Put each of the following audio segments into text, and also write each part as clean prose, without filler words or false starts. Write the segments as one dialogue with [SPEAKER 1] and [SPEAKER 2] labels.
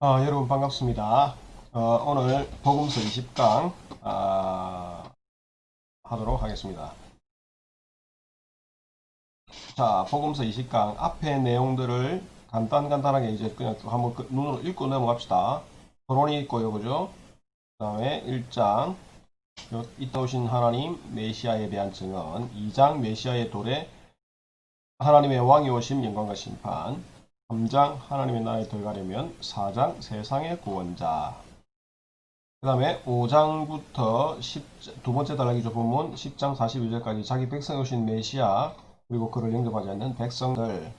[SPEAKER 1] 여러분 반갑습니다. 오늘 복음서 20강 하도록 하겠습니다. 자, 복음서 20강 앞에 내용들을 간단하게 이제 그냥 한번 눈으로 읽고 넘어갑시다. 서론이 있고요, 그죠? 그 다음에 1장 이따 오신 하나님 메시아에 대한 증언, 2장 메시아의 도래, 하나님의 왕이 오심 영광과 심판, 3장 하나님의 나라에 들어가려면, 4장 세상의 구원자. 그 다음에 5장부터 두 번째 단락이죠. 본문 10장 42절까지 자기 백성이 오신 메시아 그리고 그를 영접하지 않는 백성들,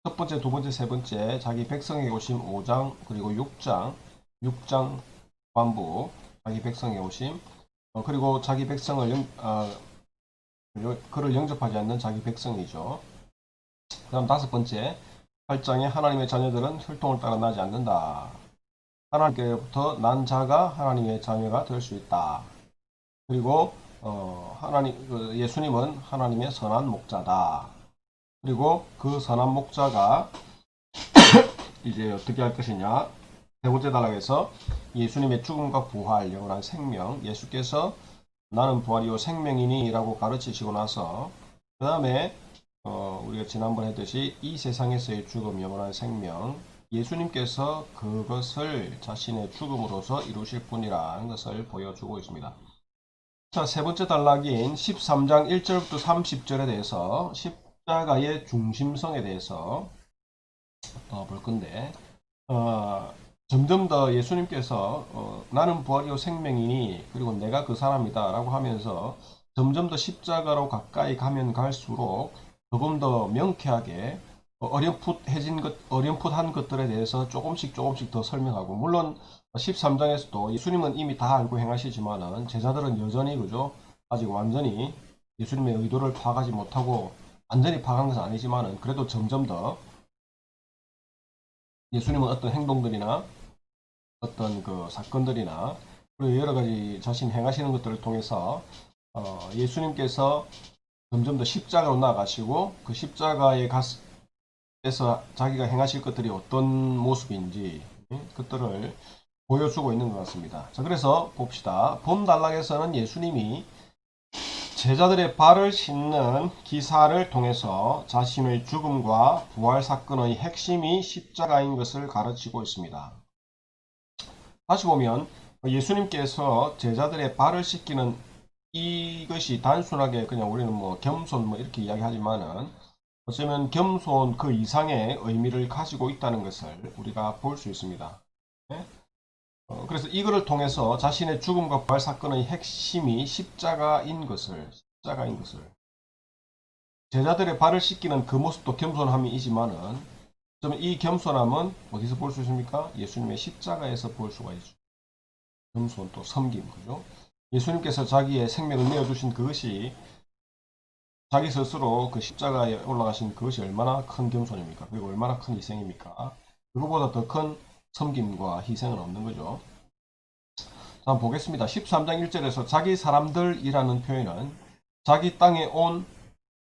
[SPEAKER 1] 첫 번째, 두 번째, 세 번째 자기 백성에게 오심 5장 그리고 6장 반부 자기 백성에 오심, 그리고 자기 백성을 그를 영접하지 않는 자기 백성이죠. 그 다음 다섯 번째 8장에 하나님의 자녀들은 혈통을 따라 나지 않는다. 하나님께로부터 난 자가 하나님의 자녀가 될 수 있다. 그리고 예수님은 하나님의 선한 목자다. 그리고 그 선한 목자가 이제 어떻게 할 것이냐? 세 번째 단락에서 예수님의 죽음과 부활, 영원한 생명, 예수께서 나는 부활이요 생명이니 라고 가르치시고 나서 그 다음에 우리가 지난번 했듯이 이 세상에서의 죽음, 영원한 생명, 예수님께서 그것을 자신의 죽음으로서 이루실 분이라는 것을 보여주고 있습니다. 자, 세 번째 단락인 13장 1절부터 30절에 대해서 십자가의 중심성에 대해서 볼 건데, 점점 더 예수님께서 나는 부활이요 생명이니 그리고 내가 그 사람이다 라고 하면서 점점 더 십자가로 가까이 가면 갈수록 조금 더 명쾌하게 어렴풋한 것들에 대해서 조금씩 더 설명하고, 물론 13장에서도 예수님은 이미 다 알고 행하시지만은 제자들은 여전히 그죠, 아직 완전히 예수님의 의도를 파악하지 못하고, 완전히 파악한 것은 아니지만은 그래도 점점 더 예수님은 어떤 행동들이나 어떤 그 사건들이나 그리고 여러 가지 자신 행하시는 것들을 통해서 예수님께서 점점 더 십자가로 나아가시고 그 십자가에 에서 자기가 행하실 것들이 어떤 모습인지 그것들을 보여주고 있는 것 같습니다. 자, 그래서 봅시다. 본 단락에서는 예수님이 제자들의 발을 씻는 기사를 통해서 자신의 죽음과 부활 사건의 핵심이 십자가인 것을 가르치고 있습니다. 다시 보면 예수님께서 제자들의 발을 씻기는 이것이 단순하게 그냥 우리는 뭐 겸손 뭐 이렇게 이야기하지만은 어쩌면 겸손 그 이상의 의미를 가지고 있다는 것을 우리가 볼 수 있습니다. 네? 그래서 이거를 통해서 자신의 죽음과 부활 사건의 핵심이 십자가인 것을 제자들의 발을 씻기는 그 모습도 겸손함이지만은 이 겸손함은 어디서 볼 수 있습니까? 예수님의 십자가에서 볼 수가 있죠. 겸손 또 섬김, 그죠? 예수님께서 자기의 생명을 내어주신 그것이 자기 스스로 그 십자가에 올라가신 그것이 얼마나 큰 겸손입니까? 그리고 얼마나 큰 희생입니까? 그거보다 더 큰 섬김과 희생은 없는 거죠. 자, 한번 보겠습니다. 13장 1절에서 자기 사람들이라는 표현은 자기 땅에 온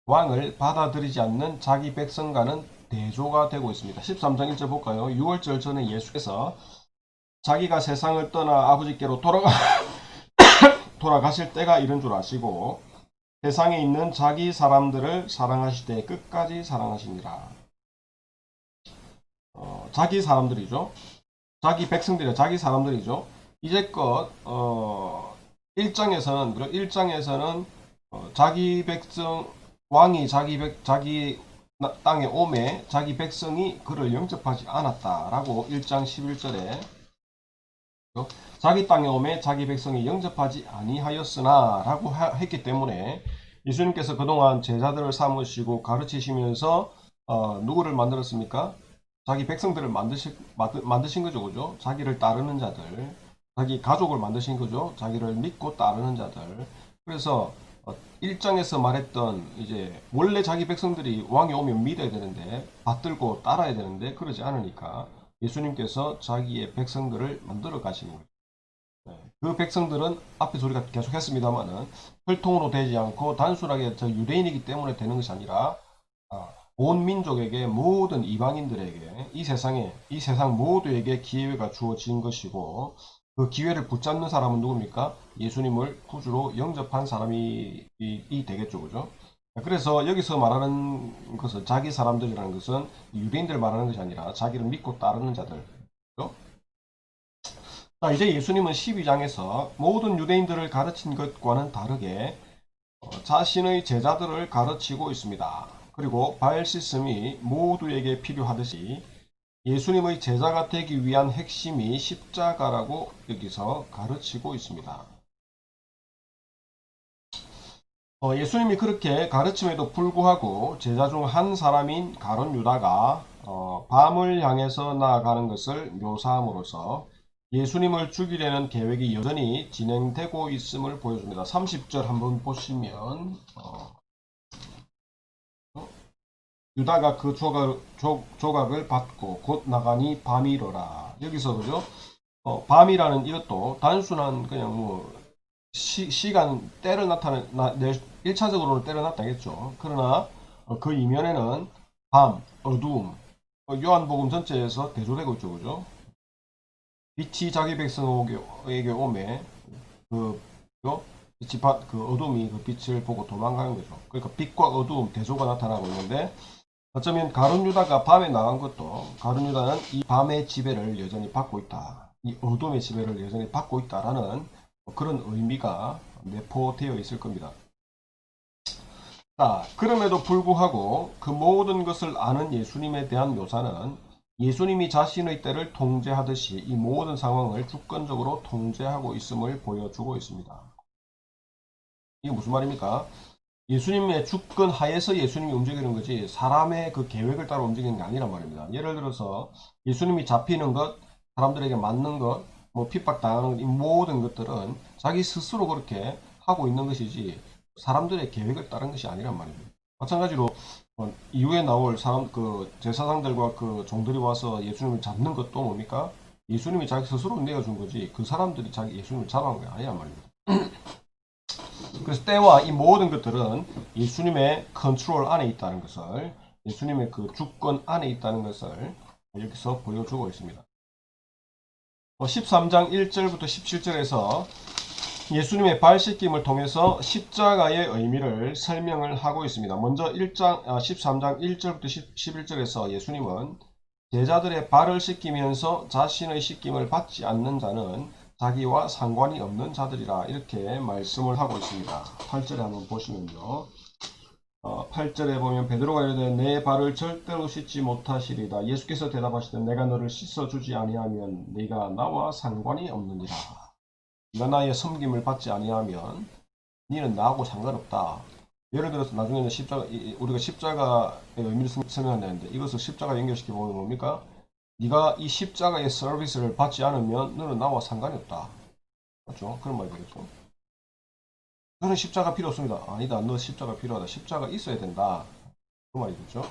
[SPEAKER 1] 왕을 받아들이지 않는 자기 백성과는 대조가 되고 있습니다. 13장 1절 볼까요? 6월절 전에 예수께서 자기가 세상을 떠나 아버지께로 돌아가실 때가 이른 줄 아시고 세상에 있는 자기 사람들을 사랑하실 때 끝까지 사랑하시니라. 자기 사람들이죠. 자기 백성들이 자기 사람들이죠. 이제껏 1장에서는 자기 백성 왕이 자기 땅에 오매 자기 백성이 그를 영접하지 않았다라고 1장 11절에 자기 땅에 오매 자기 백성이 영접하지 아니하였으나 라고 했기 때문에 예수님께서 그동안 제자들을 삼으시고 가르치시면서 누구를 만들었습니까? 자기 백성들을 만드신 거죠, 그죠? 자기를 따르는 자들, 자기 가족을 만드신 거죠. 자기를 믿고 따르는 자들. 그래서 1장에서 말했던 이제 원래 자기 백성들이 왕이 오면 믿어야 되는데 받들고 따라야 되는데 그러지 않으니까 예수님께서 자기의 백성들을 만들어 가시는 거죠. 그 백성들은 앞에서 우리가 계속 했습니다만은 혈통으로 되지 않고 단순하게 저 유대인이기 때문에 되는 것이 아니라 온 민족에게 모든 이방인들에게 이 세상 모두에게 기회가 주어진 것이고 그 기회를 붙잡는 사람은 누굽니까? 예수님을 구주로 영접한 사람이 되겠죠, 그죠? 그래서 여기서 말하는 것은 자기 사람들이라는 것은 유대인들 말하는 것이 아니라 자기를 믿고 따르는 자들. 그죠? 자, 이제 예수님은 12장에서 모든 유대인들을 가르친 것과는 다르게 자신의 제자들을 가르치고 있습니다. 그리고 바엘 시스템이 모두에게 필요하듯이 예수님의 제자가 되기 위한 핵심이 십자가라고 여기서 가르치고 있습니다. 예수님이 그렇게 가르침에도 불구하고 제자 중 한 사람인 가룟 유다가 밤을 향해서 나아가는 것을 묘사함으로써 예수님을 죽이려는 계획이 여전히 진행되고 있음을 보여줍니다. 30절 한번 보시면 유다가 그 조각을 받고 곧 나가니 밤이로라. 여기서 그죠? 밤이라는 이것도 단순한 그냥 뭐 시간 때를 나타내 1차적으로는 때를 나타내겠죠. 그러나 그 이면에는 밤, 어두움, 요한복음 전체에서 대조되고 있죠, 그죠? 빛이 자기 백성에게 오매 그 그 어둠이 그 빛을 보고 도망가는 거죠. 그러니까 빛과 어두움 대조가 나타나고 있는데 어쩌면 가룟 유다가 밤에 나간 것도 가룟 유다는 이 밤의 지배를 여전히 받고 있다. 이 어둠의 지배를 여전히 받고 있다라는 그런 의미가 내포되어 있을 겁니다. 자, 그럼에도 불구하고 그 모든 것을 아는 예수님에 대한 묘사는 예수님이 자신의 때를 통제하듯이 이 모든 상황을 주권적으로 통제하고 있음을 보여주고 있습니다. 이게 무슨 말입니까? 예수님의 주권 하에서 예수님이 움직이는 거지 사람의 그 계획을 따라 움직이는 게 아니란 말입니다. 예를 들어서 예수님이 잡히는 것, 사람들에게 맞는 것, 뭐 핍박당하는 것, 이 모든 것들은 자기 스스로 그렇게 하고 있는 것이지 사람들의 계획을 따른 것이 아니란 말입니다. 마찬가지로 이후에 나올 사람 그 제사장들과 그 종들이 와서 예수님을 잡는 것도 뭡니까? 예수님이 자기 스스로 내어준 거지 그 사람들이 자기 예수님을 잡아온 게 아니란 말입니다. 그래서 때와 이 모든 것들은 예수님의 컨트롤 안에 있다는 것을 예수님의 그 주권 안에 있다는 것을 여기서 보여주고 있습니다. 13장 1절부터 17절에서 예수님의 발 씻김을 통해서 십자가의 의미를 설명을 하고 있습니다. 먼저 13장 1절부터 11절에서 예수님은 제자들의 발을 씻기면서 자신의 씻김을 받지 않는 자는 자기와 상관이 없는 자들이라 이렇게 말씀을 하고 있습니다. 8절에 한번 보시면요. 8절에 보면 베드로가 이르되 내 발을 절대로 씻지 못하시리다. 예수께서 대답하시되 내가 너를 씻어주지 아니하면 네가 나와 상관이 없느니라. 네가 나의 섬김을 받지 아니하면 너는 나하고 상관없다. 예를 들어서 나중에는 우리가 십자가의 의미를 설명한다는데 이것을 십자가 연결시켜 보면 뭡니까? 네가 이 십자가의 서비스를 받지 않으면 너는 나와 상관이 없다. 맞죠? 그런 말이 되겠죠. 너는 십자가 필요 없습니다. 아니다. 너 십자가 필요하다. 십자가 있어야 된다. 그 말이겠죠.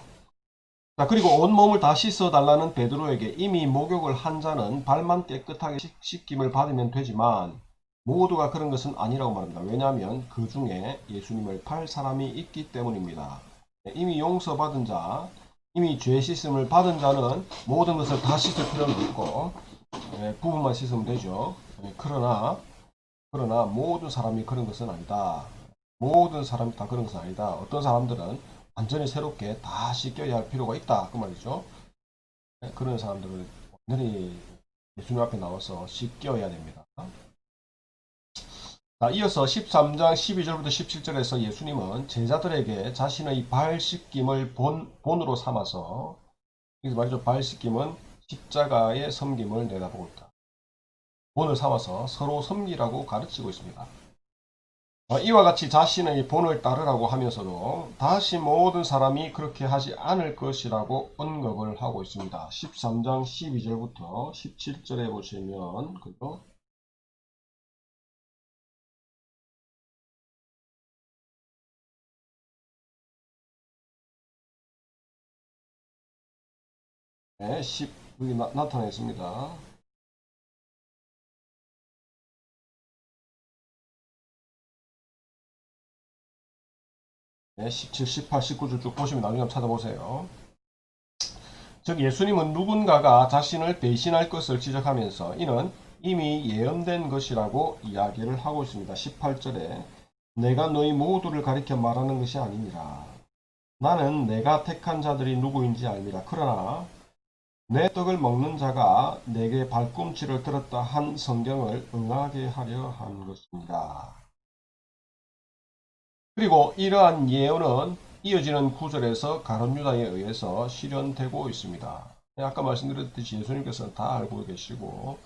[SPEAKER 1] 자, 그리고 온몸을 다 씻어달라는 베드로에게 이미 목욕을 한 자는 발만 깨끗하게 씻김을 받으면 되지만 모두가 그런 것은 아니라고 말합니다. 왜냐하면 그 중에 예수님을 팔 사람이 있기 때문입니다. 이미 용서받은 자, 이미 죄 씻음을 받은 자는 모든 것을 다 씻을 필요는 없고 부분만 씻으면 되죠. 그러나 모든 사람이 그런 것은 아니다. 모든 사람이 다 그런 것은 아니다. 어떤 사람들은 완전히 새롭게 다 씻겨야 할 필요가 있다. 그 말이죠. 그런 사람들은 완전히 예수님 앞에 나와서 씻겨야 됩니다. 자, 이어서 13장 12절부터 17절에서 예수님은 제자들에게 자신의 발 씻김을 본으로 삼아서 여기서 말이죠. 발 씻김은 십자가의 섬김을 내다보고 있다. 본을 삼아서 서로 섬기라고 가르치고 있습니다. 이와 같이 자신의 본을 따르라고 하면서도 다시 모든 사람이 그렇게 하지 않을 것이라고 언급을 하고 있습니다. 13장 12절부터 17절에 보시면 그죠? 네, 여기 나타나 있습니다. 17, 18, 19줄 쭉 보시면 나중에 한번 찾아보세요. 즉 예수님은 누군가가 자신을 배신할 것을 지적하면서 이는 이미 예언된 것이라고 이야기를 하고 있습니다. 18절에 내가 너희 모두를 가리켜 말하는 것이 아니니라. 나는 내가 택한 자들이 누구인지 알미라. 그러나 내 떡을 먹는 자가 내게 발꿈치를 들었다 한 성경을 응하게 하려 한 것입니다. 그리고 이러한 예언은 이어지는 구절에서 가룟 유다에 의해서 실현되고 있습니다. 아까 말씀드렸듯이 예수님께서는 다 알고 계시고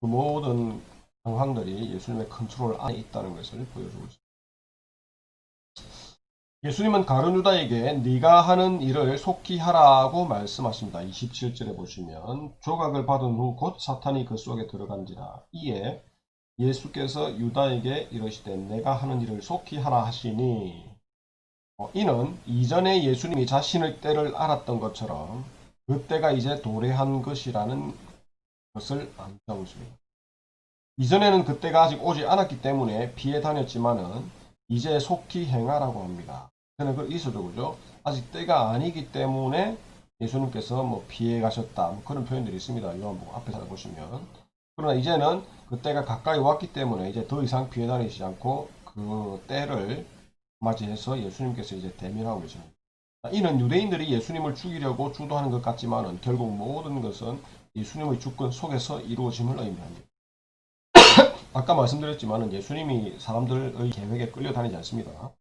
[SPEAKER 1] 그 모든 상황들이 예수님의 컨트롤 안에 있다는 것을 보여주고 있습니다. 예수님은 가룟 유다에게 네가 하는 일을 속히 하라고 말씀하십니다. 27절에 보시면 조각을 받은 후 곧 사탄이 그 속에 들어간지라. 이에 예수께서 유다에게 이르시되 내가 하는 일을 속히 하라 하시니 이는 이전에 예수님이 자신의 때를 알았던 것처럼 그 때가 이제 도래한 것이라는 것을 암시하고 있습니다. 이전에는 그 때가 아직 오지 않았기 때문에 피해 다녔지만은 이제 속히 행하라고 합니다. 저는 그 있어도 그죠? 아직 때가 아니기 때문에 예수님께서 뭐 피해 가셨다 뭐 그런 표현들이 있습니다. 요한복음 앞에 찾아보시면. 그러나 이제는 그 때가 가까이 왔기 때문에 이제 더 이상 피해 다니지 않고 그 때를 맞이해서 예수님께서 이제 대면하고 계십니다. 이는 유대인들이 예수님을 죽이려고 주도하는 것 같지만은 결국 모든 것은 예수님의 주권 속에서 이루어짐을 의미합니다. 아까 말씀드렸지만은 예수님이 사람들의 계획에 끌려다니지 않습니다.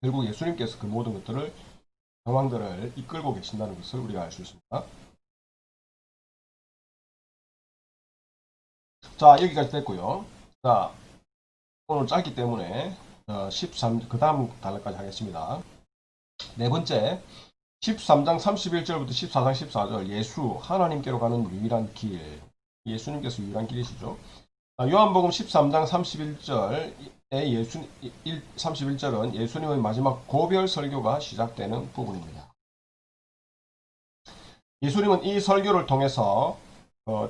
[SPEAKER 1] 결국 예수님께서 그 모든 것들을 상황들을 이끌고 계신다는 것을 우리가 알 수 있습니다. 자, 여기까지 됐고요. 자, 오늘 짧기 때문에 13, 그 다음 단락까지 하겠습니다. 네 번째, 13장 31절부터 14장 14절 예수 하나님께로 가는 유일한 길. 예수님께서 유일한 길이시죠. 요한복음 13장 31절에 31절은 예수님의 마지막 고별 설교가 시작되는 부분입니다. 예수님은 이 설교를 통해서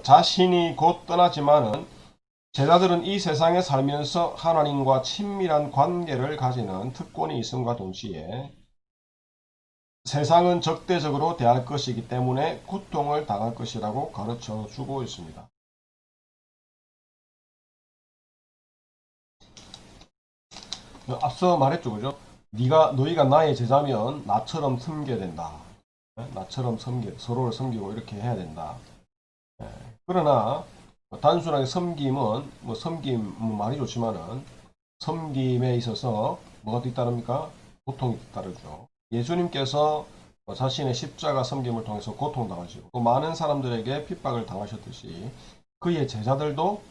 [SPEAKER 1] 자신이 곧 떠나지만은 제자들은 이 세상에 살면서 하나님과 친밀한 관계를 가지는 특권이 있음과 동시에 세상은 적대적으로 대할 것이기 때문에 고통을 당할 것이라고 가르쳐 주고 있습니다. 앞서 말했죠, 그죠? 너희가 나의 제자면 나처럼 섬겨야 된다. 나처럼 서로를 섬기고 이렇게 해야 된다. 그러나 단순하게 섬김은 섬김 말이 좋지만은 섬김에 있어서 뭐가 뒤따릅니까? 고통이 뒤따르죠. 예수님께서 자신의 십자가 섬김을 통해서 고통당하시고 또 많은 사람들에게 핍박을 당하셨듯이 그의 제자들도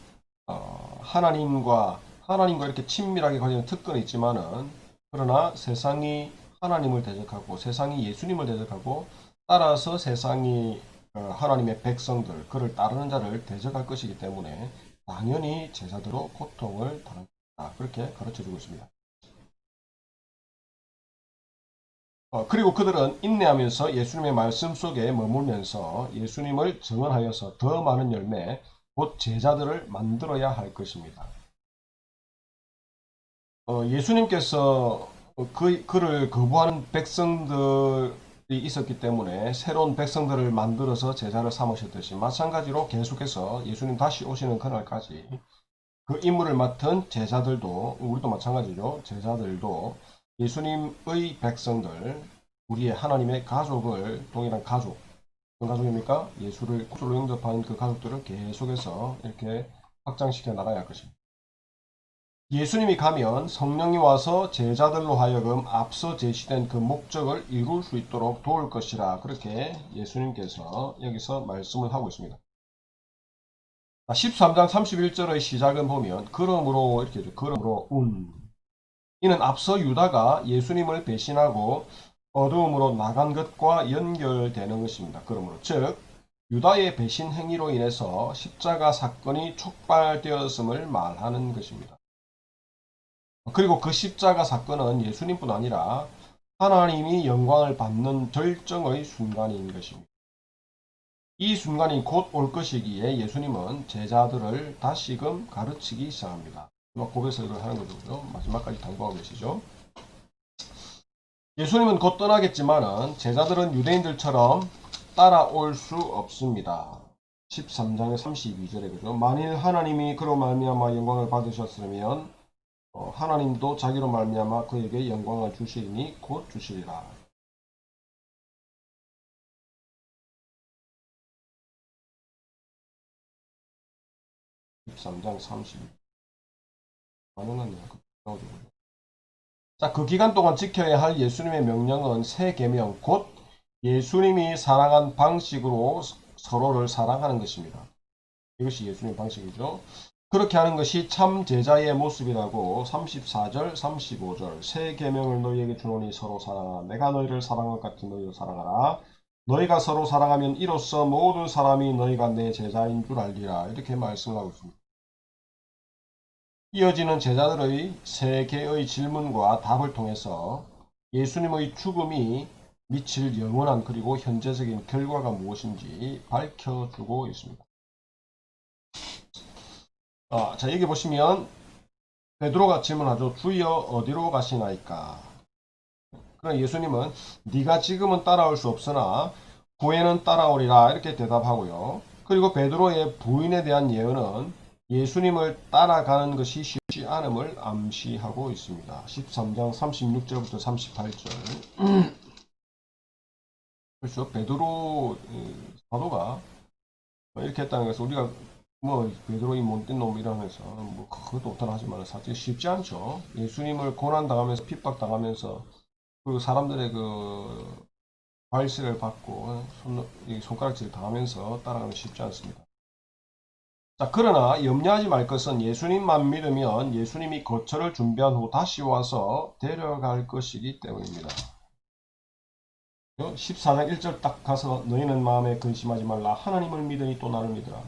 [SPEAKER 1] 하나님과 이렇게 친밀하게 가지는 특권이 있지만은 그러나 세상이 하나님을 대적하고 세상이 예수님을 대적하고 따라서 세상이 하나님의 백성들 그를 따르는 자를 대적할 것이기 때문에 당연히 제자들로 고통을 당한다. 그렇게 가르쳐주고 있습니다. 그리고 그들은 인내하면서 예수님의 말씀 속에 머물면서 예수님을 증언하여서 더 많은 열매, 곧 제자들을 만들어야 할 것입니다. 예수님께서 그를 거부하는 백성들이 있었기 때문에 새로운 백성들을 만들어서 제자를 삼으셨듯이 마찬가지로 계속해서 예수님 다시 오시는 그날까지 그 임무를 맡은 제자들도 우리도 마찬가지죠. 제자들도 예수님의 백성들 우리의 하나님의 가족을 동일한 가족 어떤 가족입니까? 예수를 구주로 영접하는 그 가족들을 계속해서 이렇게 확장시켜 나가야 할 것입니다. 예수님이 가면 성령이 와서 제자들로 하여금 앞서 제시된 그 목적을 이룰 수 있도록 도울 것이라 그렇게 예수님께서 여기서 말씀을 하고 있습니다. 13장 31절의 시작은 보면 그러므로 이렇게 해줘. 그러므로 이는 앞서 유다가 예수님을 배신하고 어두움으로 나간 것과 연결되는 것입니다. 그러므로 즉 유다의 배신 행위로 인해서 십자가 사건이 촉발되었음을 말하는 것입니다. 그리고 그 십자가 사건은 예수님뿐 아니라 하나님이 영광을 받는 절정의 순간인 것입니다. 이 순간이 곧 올 것이기에 예수님은 제자들을 다시금 가르치기 시작합니다. 마지막 고백 설교를 하는 거죠. 그죠? 마지막까지 당부하고 계시죠. 예수님은 곧 떠나겠지만은 제자들은 유대인들처럼 따라올 수 없습니다. 13장의 32절에 그죠? 만일 하나님이 그로 말미암아 영광을 받으셨으면 하나님도 자기로 말미암아 그에게 영광을 주시리니 곧 주시리라. 13장 32. 가능하네요. 자, 그 기간 동안 지켜야 할 예수님의 명령은 새 계명, 곧 예수님이 사랑한 방식으로 서로를 사랑하는 것입니다. 이것이 예수님의 방식이죠. 그렇게 하는 것이 참 제자의 모습이라고 34절, 35절 새 계명을 너희에게 주노니 서로 사랑하라. 내가 너희를 사랑한 것 같이 너희도 사랑하라. 너희가 서로 사랑하면 이로써 모든 사람이 너희가 내 제자인 줄 알리라. 이렇게 말씀을 하고 있습니다. 이어지는 제자들의 세 개의 질문과 답을 통해서 예수님의 죽음이 미칠 영원한 그리고 현재적인 결과가 무엇인지 밝혀주고 있습니다. 자, 여기 보시면 베드로가 질문하죠. 주여 어디로 가시나이까? 그러나 예수님은 네가 지금은 따라올 수 없으나 후에는 따라오리라 이렇게 대답하고요. 그리고 베드로의 부인에 대한 예언은 예수님을 따라가는 것이 쉽지 않음을 암시하고 있습니다. 13장 36절부터 38절. 그렇죠. 베드로 사도가 이렇게 했다는 것은 우리가 베드로이 못된 놈 이러면서 그것도 없다나 하지만 사실 쉽지 않죠. 예수님을 고난당하면서 핍박당하면서 그 사람들의 그 발시를 받고 손가락질 당하면서 따라가면 쉽지 않습니다. 자, 그러나 염려하지 말 것은 예수님만 믿으면 예수님이 거처를 준비한 후 다시 와서 데려갈 것이기 때문입니다. 14장 1절 딱 가서 너희는 마음에 근심하지 말라. 하나님을 믿으니 또 나를 믿으라.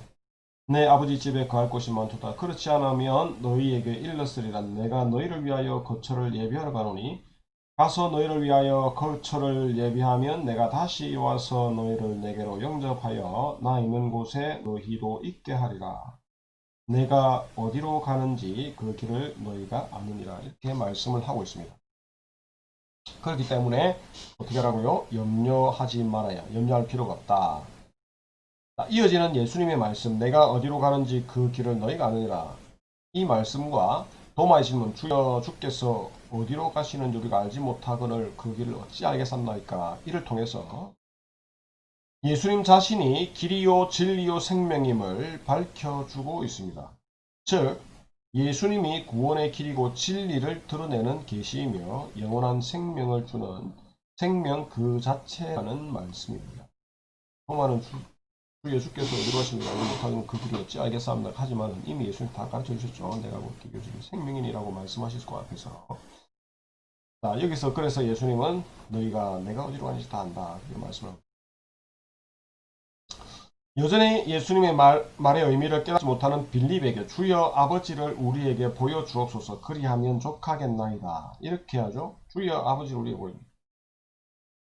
[SPEAKER 1] 내 아버지 집에 거할 곳이 많도다. 그렇지 않으면 너희에게 일렀으리라. 내가 너희를 위하여 거처를 예비하러 가노니 가서 너희를 위하여 거처를 예비하면 내가 다시 와서 너희를 내게로 영접하여 나 있는 곳에 너희도 있게 하리라. 내가 어디로 가는지 그 길을 너희가 아느니라. 이렇게 말씀을 하고 있습니다. 그렇기 때문에 어떻게 하라고요? 염려하지 말아야. 염려할 필요가 없다. 이어지는 예수님의 말씀, 내가 어디로 가는지 그 길을 너희가 아느니라. 이 말씀과 도마의 질문, 주여 주께서 어디로 가시는지 우리가 알지 못하거늘 그 길을 어찌 알겠습니까? 이를 통해서 예수님 자신이 길이요 진리요 생명임을 밝혀주고 있습니다. 즉 예수님이 구원의 길이고 진리를 드러내는 계시이며 영원한 생명을 주는 생명 그 자체라는 말씀입니다. 도마는 주 예수께서 어디로 가시는지 알지 못하면 그 길이 어찌 알겠습니까? 하지만 이미 예수님 다 가르쳐 주셨죠. 내가 곧 길이요 생명인이라고 말씀하실 것 같아서. 자, 여기서 그래서 예수님은 너희가 내가 어디로 가는지 다 안다. 이렇게 말씀을 합니다. 여전히 예수님의 말의 의미를 깨닫지 못하는 빌립에게 주여 아버지를 우리에게 보여주옵소서 그리하면 족하겠나이다. 이렇게 하죠. 주여 아버지를 우리에게 보여주옵소서.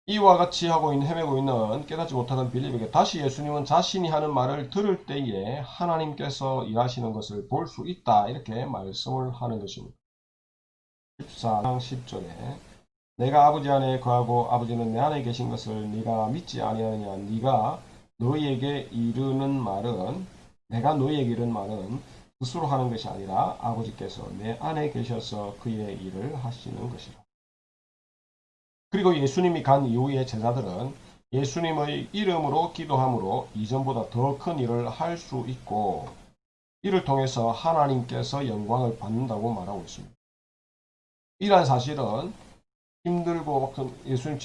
[SPEAKER 1] 이와 같이 하고 있는 헤매고 있는 깨닫지 못하는 빌립에게 다시 예수님은 자신이 하는 말을 들을 때에 하나님께서 일하시는 것을 볼 수 있다. 이렇게 말씀을 하는 것입니다. 14장 10절에 내가 아버지 안에 거하고 아버지는 내 안에 계신 것을 네가 믿지 아니하느냐. 네가 너희에게 이르는 말은 내가 너희에게 이르는 말은 스스로 하는 것이 아니라 아버지께서 내 안에 계셔서 그의 일을 하시는 것이라. 그리고 예수님이 간 이후의 제자들은 예수님의 이름으로 기도함으로 이전보다 더 큰 일을 할 수 있고 이를 통해서 하나님께서 영광을 받는다고 말하고 있습니다. 이러한 사실은 힘들고 예수님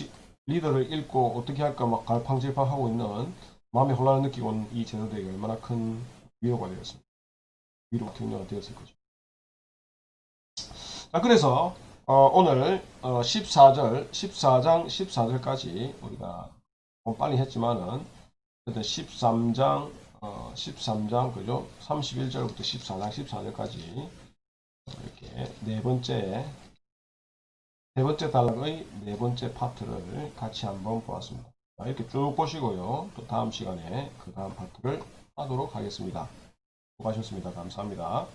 [SPEAKER 1] 리더를 잃고 어떻게 할까 막 갈팡질팡하고 있는 마음의 혼란을 느끼고 있는 이 제자들에게 얼마나 큰 위로가 되었습니다. 위로가 격려가 되었을 거죠. 자, 그래서 오늘 14장 14절까지 우리가 빨리 했지만은 13장 그죠? 31절부터 14장 14절까지 이렇게 세 번째 단락의 네 번째 파트를 같이 한번 보았습니다. 이렇게 쭉 보시고요. 또 다음 시간에 그 다음 파트를 하도록 하겠습니다. 수고하셨습니다. 감사합니다.